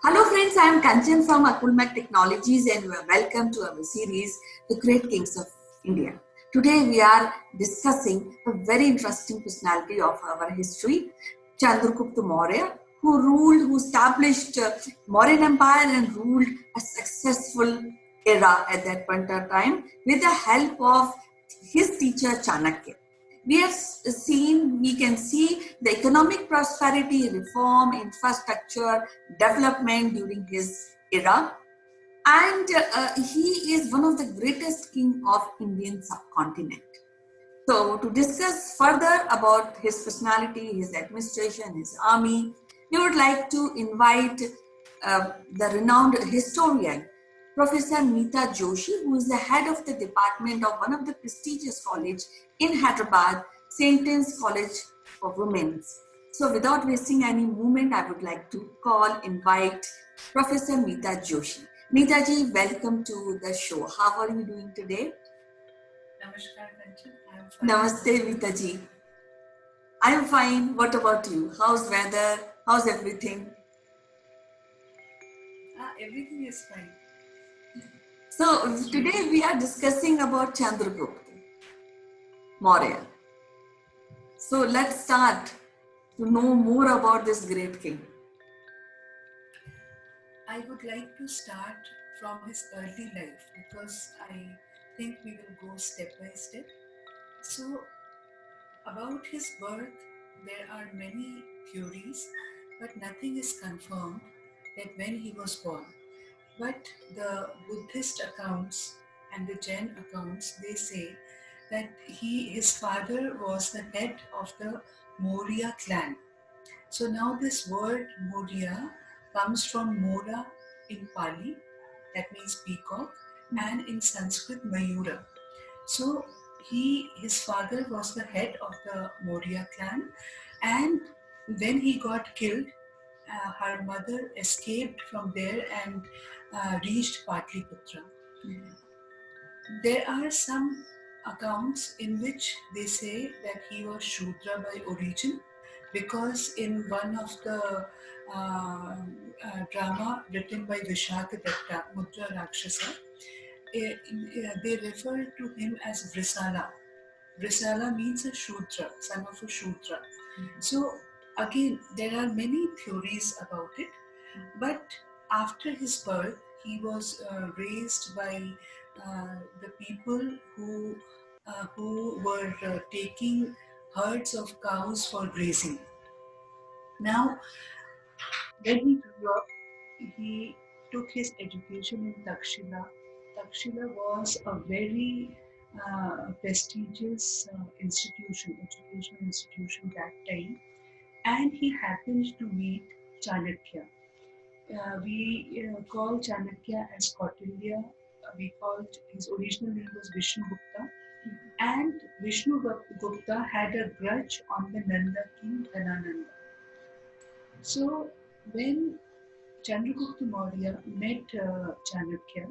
Hello friends, I am Kanchan from Akulmach Technologies and welcome to our series, The Great Kings of India. Today we are discussing a very interesting personality of our history, Chandragupta Maurya, who established Mauryan Empire and ruled a successful era at that point of time with the help of his teacher Chanakya. We can see the economic prosperity, reform, infrastructure, development during his era. And he is one of the greatest king of Indian subcontinent. So to discuss further about his personality, his administration, his army, we would like to invite the renowned historian, Professor Meeta Joshi, who is the head of the department of one of the prestigious college in Hyderabad, St. Anne's College for Women. So without wasting any moment, I would like to invite Professor Meeta Joshi. Meeta ji, welcome to the show. How are you doing today? Namaskar, Kanchan. I am fine. Namaste, Meeta ji. I am fine. What about you? How's weather? How's everything? Everything is fine. So today we are discussing about Chandragupta Maurya. So let's start to know more about this great king. I would like to start from his early life because I think we will go step by step. So about his birth, there are many theories, but nothing is confirmed that when he was born. But the Buddhist accounts and the Jain accounts, they say that his father was the head of the Maurya clan. So now this word Maurya comes from Mora in Pali, that means peacock, and in Sanskrit Mayura. So his father was the head of the Maurya clan, and when he got killed, her mother escaped from there and reached Patliputra. There are some accounts in which they say that he was Shudra by origin, because in one of the drama written by Vishakadatta, Mudra Rakshasa, they refer to him as Vrisala. Vrisala means a Shudra, son of a Shudra. So again, there are many theories about it, but after his birth, he was raised by the people who were taking herds of cows for grazing. Now, when he grew up, he took his education in Takshila. Takshila was a very prestigious educational institution that time, and he happened to meet Chanakya. We call Chanakya as Kautilya. We called his original name was Vishnu Gupta, and Vishnu Gupta had a grudge on the Nanda king Dhanananda. So when Chandragupta Maurya met Chanakya,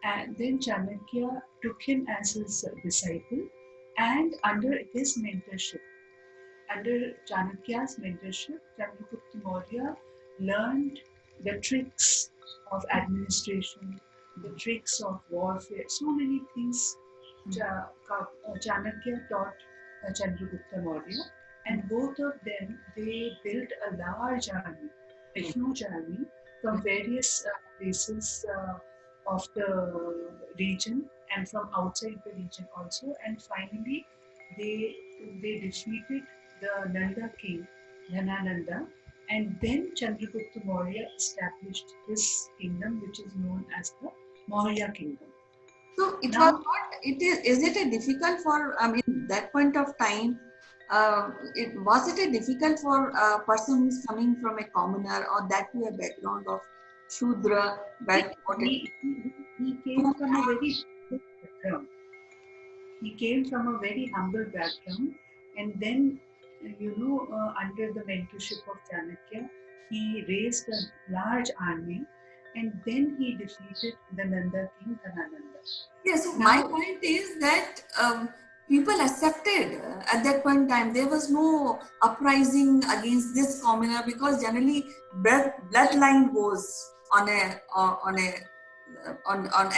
and then Chanakya took him as his disciple, and under Chanakya's mentorship, Chandragupta Maurya learned the tricks of administration, the tricks of warfare, so many things Chanakya taught Chandragupta Maurya, and both of them, they built a large army, a huge army from various places of the region and from outside the region also, and finally they defeated the Nanda king, Dhanananda, and then Chandragupta Maurya established his kingdom, which is known as the Maurya kingdom. So it was not. Is it a difficult for? I mean, that point of time. Was it a difficult for a person who's coming from a commoner or that to a background of Shudra? He came from a very humble background. He came from a very humble background, and then under the mentorship of Chanakya, he raised a large army, and then he defeated the Nanda king Dhanananda. Yes. So my point is that people accepted at that point in time. There was no uprising against this commoner because generally bloodline goes on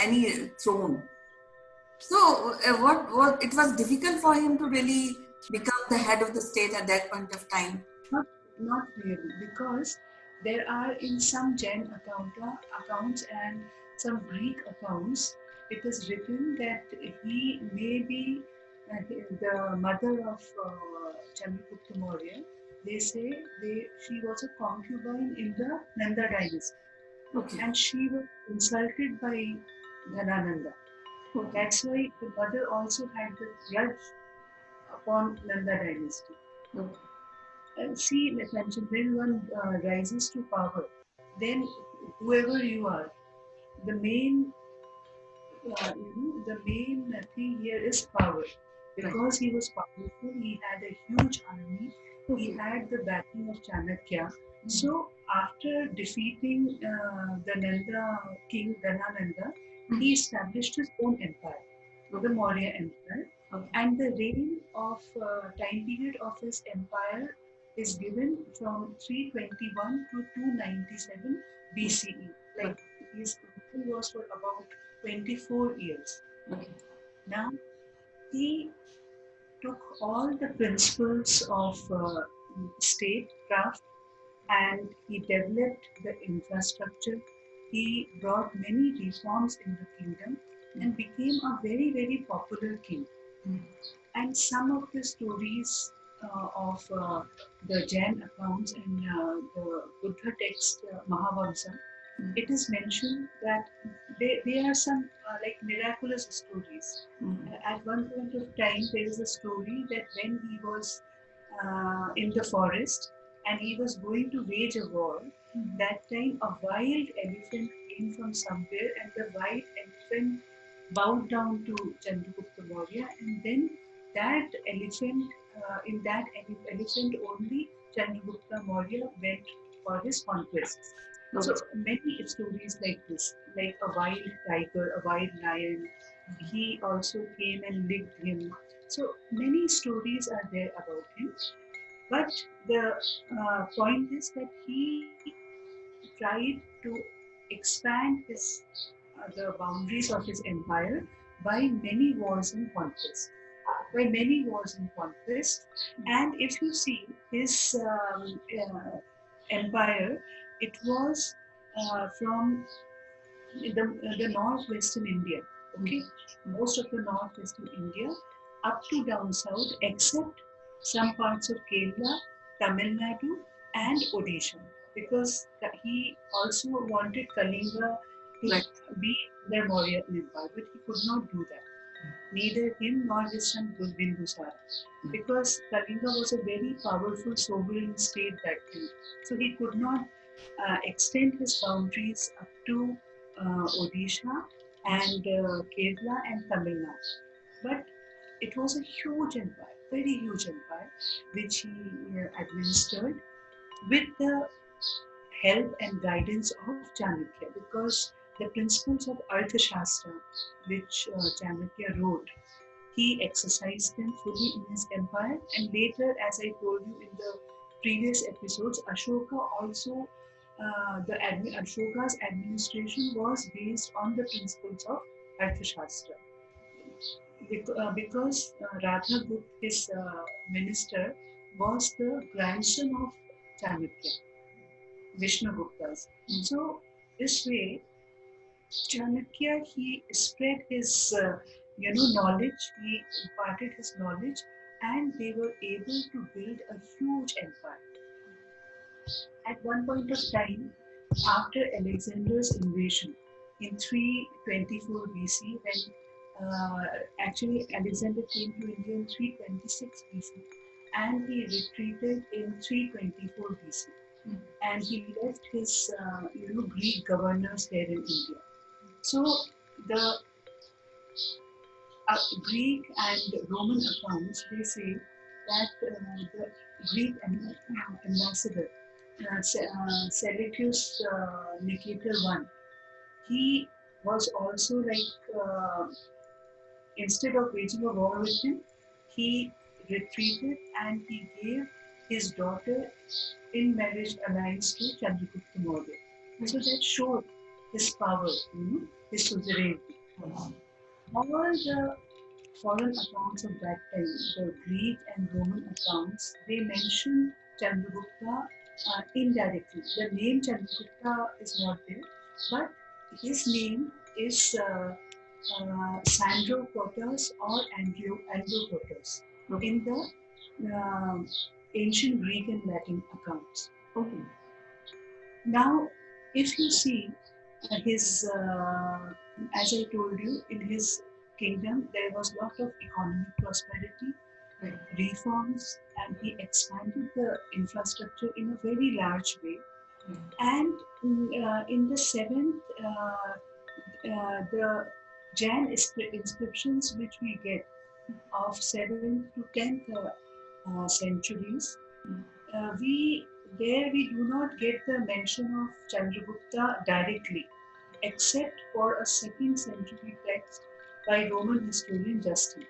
any throne. So what it was difficult for him to really become the head of the state at that point of time. Not, not really, because there are in some accounts and some Greek accounts, it is written that he may be the mother of Chandragupta Maurya. They say she was a concubine in the Nanda dynasty, Okay. and she was insulted by Dhanananda. Okay. That's why the mother also had the grudge upon Nanda dynasty. Okay. See, like mentioned, when one rises to power, then whoever you are, the main, the main thing here is power. Because he was powerful, he had a huge army. He had the backing of Chanakya. So after defeating the Nanda king Dhanananda, he established his own empire, the Maurya Empire. And the reign of time period of his empire is given from 321 to 297 BCE. Like his rule was for about 24 years. Now he took all the principles of statecraft and he developed the infrastructure. He brought many reforms in the kingdom and became a very, very popular king. And some of the stories of the Jain accounts and the Buddha text Mahavamsa, it is mentioned that there are some like miraculous stories. At one point of time, there is a story that when he was in the forest and he was going to wage a war, that time a wild elephant came from somewhere and the wild elephant bowed down to Chandragupta Maurya, and then that elephant, in that elephant only, Chandragupta Maurya went for his conquests. So many stories like this, like a wild tiger, a wild lion, he also came and licked him. So many stories are there about him. But the point is that he tried to expand the boundaries of his empire by many wars and conquests. By many wars and conquests, and if you see his empire, it was from the northwestern India. Okay, most of the northwestern India up to down south, except some parts of Kerala, Tamil Nadu, and Odisha, because he also wanted Kalinga to be their Maurya Empire, but he could not do that. Neither him nor his son Bindusara, because Kalinga was a very powerful sovereign state that time. So he could not extend his boundaries up to Odisha and Kerala and Tamil Nadu. But it was a huge empire, very huge empire, which he administered with the help and guidance of Chanakya, because the principles of Arthashastra, which Chanakya wrote, he exercised them fully in his empire. And later, as I told you in the previous episodes, Ashoka also, Ashoka's administration was based on the principles of Arthashastra. Because Radhagupta, his minister, was the grandson of Chanakya, Vishnugupta's. So this way, Chanakya, he spread his knowledge, he imparted his knowledge, and they were able to build a huge empire. At one point of time, after Alexander's invasion in 324 BC, when actually Alexander came to India in 326 BC, and he retreated in 324 BC, and he left his Greek governors there in India. So the Greek and Roman accounts, they say that the Greek ambassador, Seleucus Nicator I, he was also like, instead of waging a war with him, he retreated and he gave his daughter in marriage alliance to Chandragupta Maurya. So that showed his power, his suzerainty. All the foreign accounts of that time, the Greek and Roman accounts, they mention Chandragupta indirectly. The name Chandragupta is not there, but his name is Sandro Cotus or Andrew Cotus in the ancient Greek and Latin accounts. Okay. Now, if you see his, as I told you, in his kingdom there was a lot of economic prosperity, Right. reforms, and he expanded the infrastructure in a very large way. And in the seventh, the Jain inscriptions which we get of 7th to 10th centuries, we there we do not get the mention of Chandragupta directly, except for a 2nd century text by Roman historian Justin.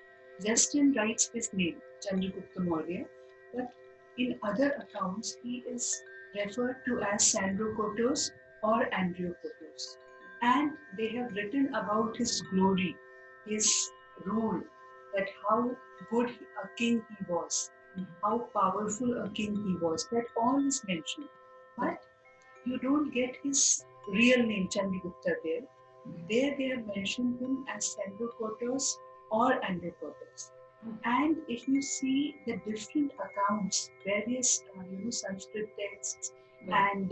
Justin writes his name, Chandragupta Maurya, but in other accounts he is referred to as Sandrocotos or Andriocotos. And they have written about his glory, his rule, that how good a king he was, how powerful a king he was. That all is mentioned. But you don't get his real name, Chandragupta, there. There they have mentioned him as Sandrocotos or Androcotos. And if you see the different accounts, various Sanskrit texts and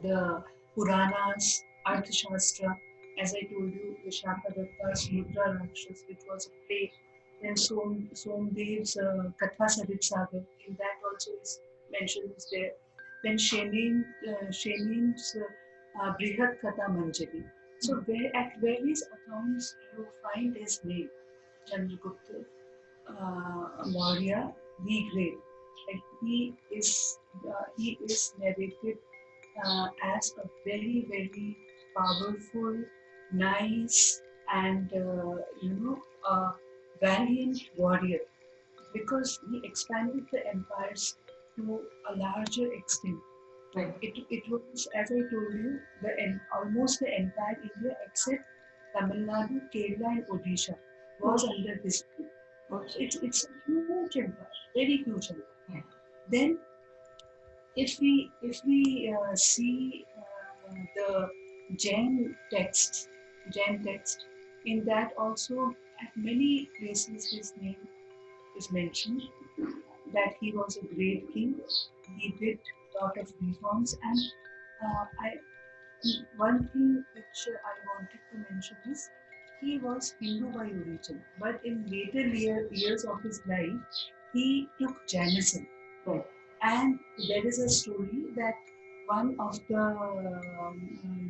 the Puranas, Arthashastra, as I told you, Vishakadatta's Mudra Rakshas, which was a play. Then Somdev's Katha Sadit Sagar, in that also is mentioned is there. Then Shenin's Brihat Katha Manjari. So at various accounts you find his name, Chandragupta Maurya the Great. Like he is narrated as a very very powerful, nice, and a valiant warrior because he expanded the empires to a larger extent. Right. It was, as I told you, almost the entire India except Tamil Nadu, Kerala, and Odisha was under his rule. So it's a huge empire, very huge empire. Yeah. Then, if we see the Jain text, in that also at many places his name is mentioned that he was a great king. He did a lot of reforms, and one thing which I wanted to mention is he was Hindu by origin, but in later years of his life, he took Jainism. Right. And there is a story that one of the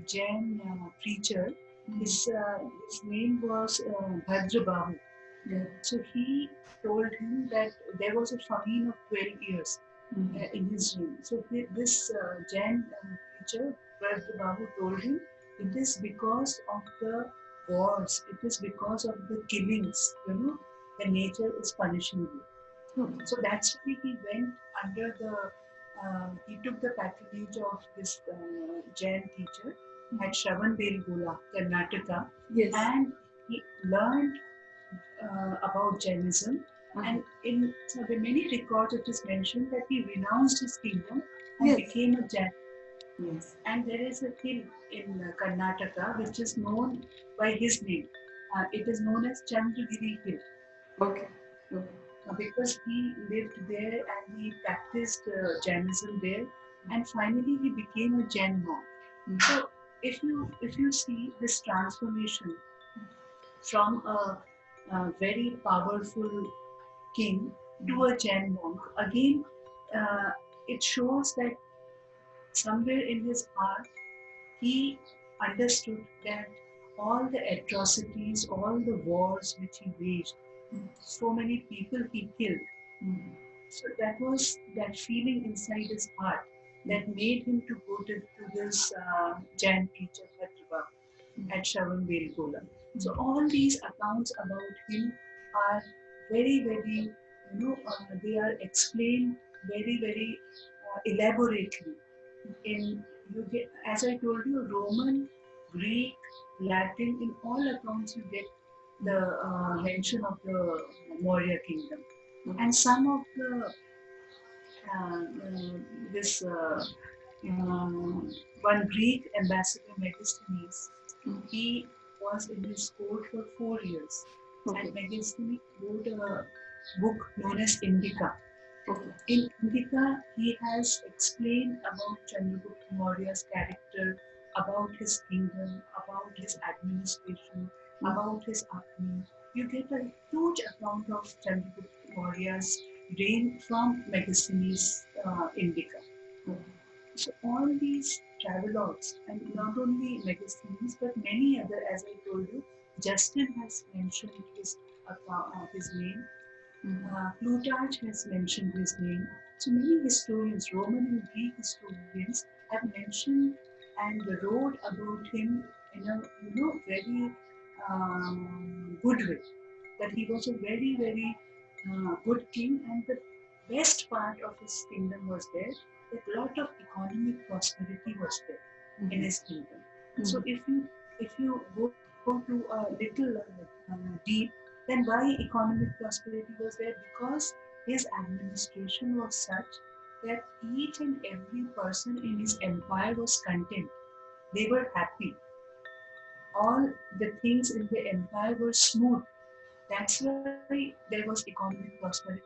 Jain preacher, his name was Bhadra Bahu. Yeah. So he told him that there was a famine of 12 years in his reign. So this Jain preacher, Bhadra Bahu, told him it is because of the wars, it is because of the killings, the nature is punishing you. So that's why he went under he took the patronage of this Jain teacher at Shravanbelgola, Karnataka, Yes. and he learned about Jainism. And in the many records, it is mentioned that he renounced his kingdom and became a Jain. Yes. And there is a hill in Karnataka which is known by his name. It is known as Chandragiri Hill. Okay. Because he lived there and he practiced Jainism there, and finally he became a Jain monk. So if you see this transformation from a very powerful king to a Jain monk, again it shows that somewhere in his heart he understood that all the atrocities, all the wars which he waged, so many people he killed. So that was that feeling inside his heart that made him to go to this Jain preacher Bhadrava at Shravanbelgola. So all these accounts about him are very, very, they are explained very, very elaborately. In you get, as I told you, Roman, Greek, Latin, in all accounts you get the mention of the Maurya kingdom, and some of the this one Greek ambassador Megasthenes, he was in his court for 4 years, and Okay. Megasthenes wrote a book known as Indica. Okay. In Indica, he has explained about Chandragupta Maurya's character, about his kingdom, about his administration, about his army. You get a huge account of Chandragupta Maurya's reign from Megasthenes' Indica. So all these travelogues, and not only Megasthenes but many other, as I told you, Justin has mentioned his name. Plutarch has mentioned his name. So many historians, Roman and Greek historians, have mentioned and wrote about him in a very good way. That he was a very, very good king, and the best part of his kingdom was there. That lot of economic prosperity was there in his kingdom. So if you go to a little deep, then why economic prosperity was there? Because his administration was such that each and every person in his empire was content. They were happy. All the things in the empire were smooth. That's why there was economic prosperity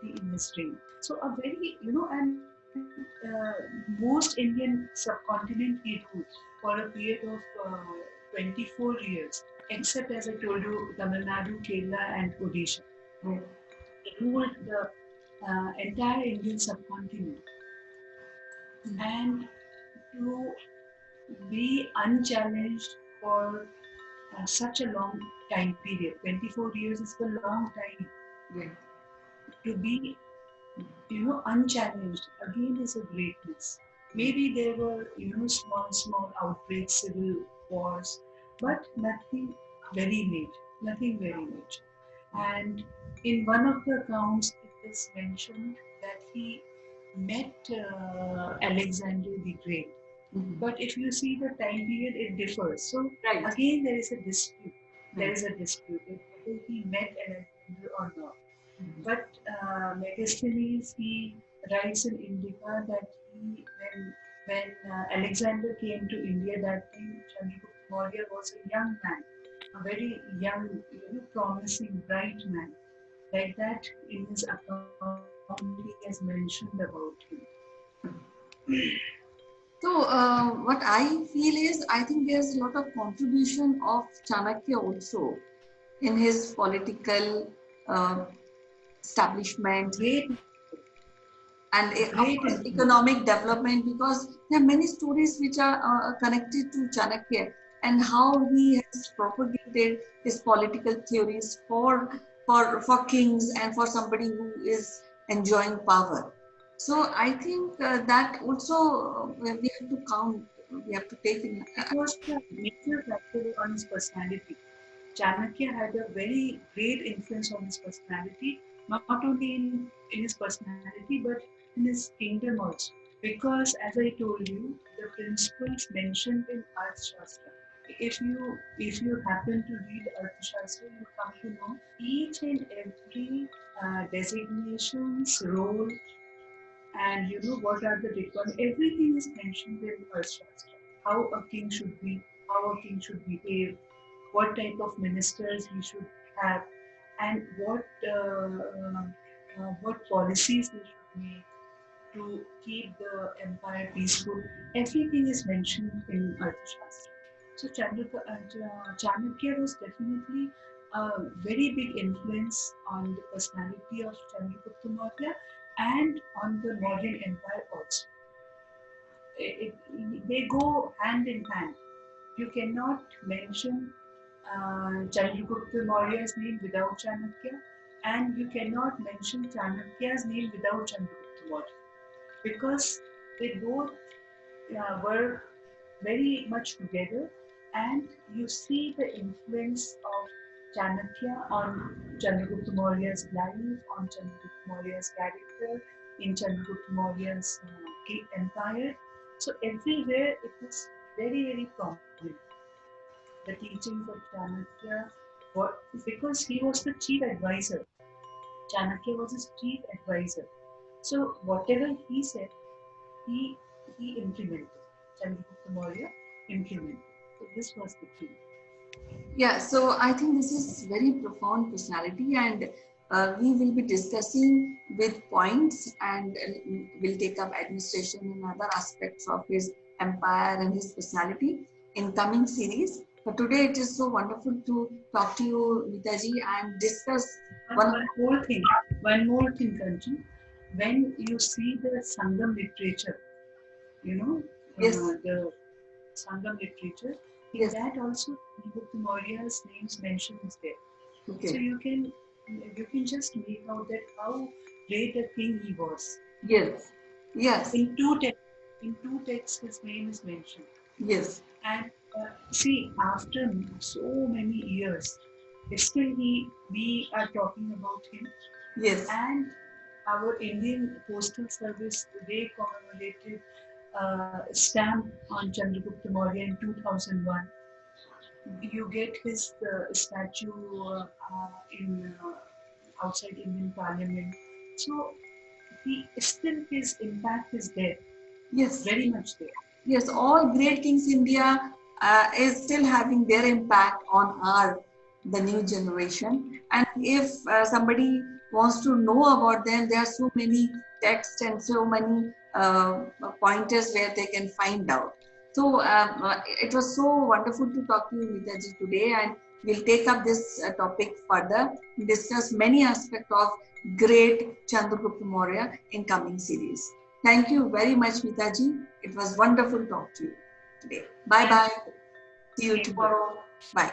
in his reign. So a very, and most Indian subcontinent he ruled for a period of 24 years, except as I told you, Tamil Nadu, Kerala, and Odisha. He ruled the entire Indian subcontinent, and to be unchallenged for such a long time period. 24 years is a long time. Yeah. To be unchallenged again is a greatness. Maybe there were small outbreaks, civil wars, but nothing very major. And in one of the accounts it is mentioned that he met Alexander the Great. But if you see the time period, it differs. So Right. again, there is a dispute. There Right. is a dispute whether he met Alexander or not. But Megasthenes, he writes in Indica that when Alexander came to India, that time Chandragupta Maurya was a young man, a very young, promising, bright man. Like that, in his account, he has mentioned about him. So, what I feel is, I think there's a lot of contribution of Chanakya also in his political uh, establishment Great, and of great course influence. economic development, because there are many stories which are connected to Chanakya and how he has propagated his political theories for kings and for somebody who is enjoying power. So I think that also we have to count, we have to take in. It was a major factor on his personality. Chanakya had a very great influence on his personality, not only in his personality but in his kingdom also. Because as I told you, the principles mentioned in Arthashastra. If you happen to read Arthashastra, you come to know each and every designations, role, and what are the requirements. Everything is mentioned in Arthashastra. How a king should be, how a king should behave, what type of ministers he should have, and what policies they should make to keep the empire peaceful. Everything is mentioned in Arthashastra. So Chanakya was definitely a very big influence on the personality of Chandragupta Maurya and on the Mauryan Empire also. They go hand in hand. You cannot mention Chandragupta Maurya's name without Chanakya, and you cannot mention Chanakya's name without Chandragupta Maurya, because they both work very much together, and you see the influence of Chanakya, on Chandragupta Maurya's life, on Chandragupta Maurya's character, in Chandragupta Maurya's empire. So everywhere it was very, very prominent. The teachings of Chanakya, what, because he was the chief advisor. Chanakya was his chief advisor. So whatever he said, he he implemented. Chandragupta Maurya implemented. So this was the key. Yeah, so I think this is very profound personality, and we will be discussing with points, and we'll take up administration and other aspects of his empire and his personality in coming series. But today it is so wonderful to talk to you, Mitaji, and discuss one. One more thing, Kanchan. When you see the Sangam literature, you know, Yes, the Sangam literature, in yes, that also Chandragupta Maurya's names mentioned is there. So okay, you can just make out that how great a king he was. yes, yes, In two texts, his name is mentioned. yes, And see, after so many years, still we are talking about him. yes, And our Indian Postal Service, they commemorated stamp on Chandragupta Maurya in 2001. You get his statue in outside Indian Parliament. So he still his impact is there, yes. very much there. Yes, all great kings India is still having their impact on our the new generation. And if somebody wants to know about them, there are so many texts and so many pointers where they can find out. So it was so wonderful to talk to you, Mitaji, today, and we'll take up this topic further, discuss many aspects of great Chandragupta Maurya in coming series. Thank you very much, Mitaji. It was wonderful to talk to you today. Bye bye. See you tomorrow. Bye.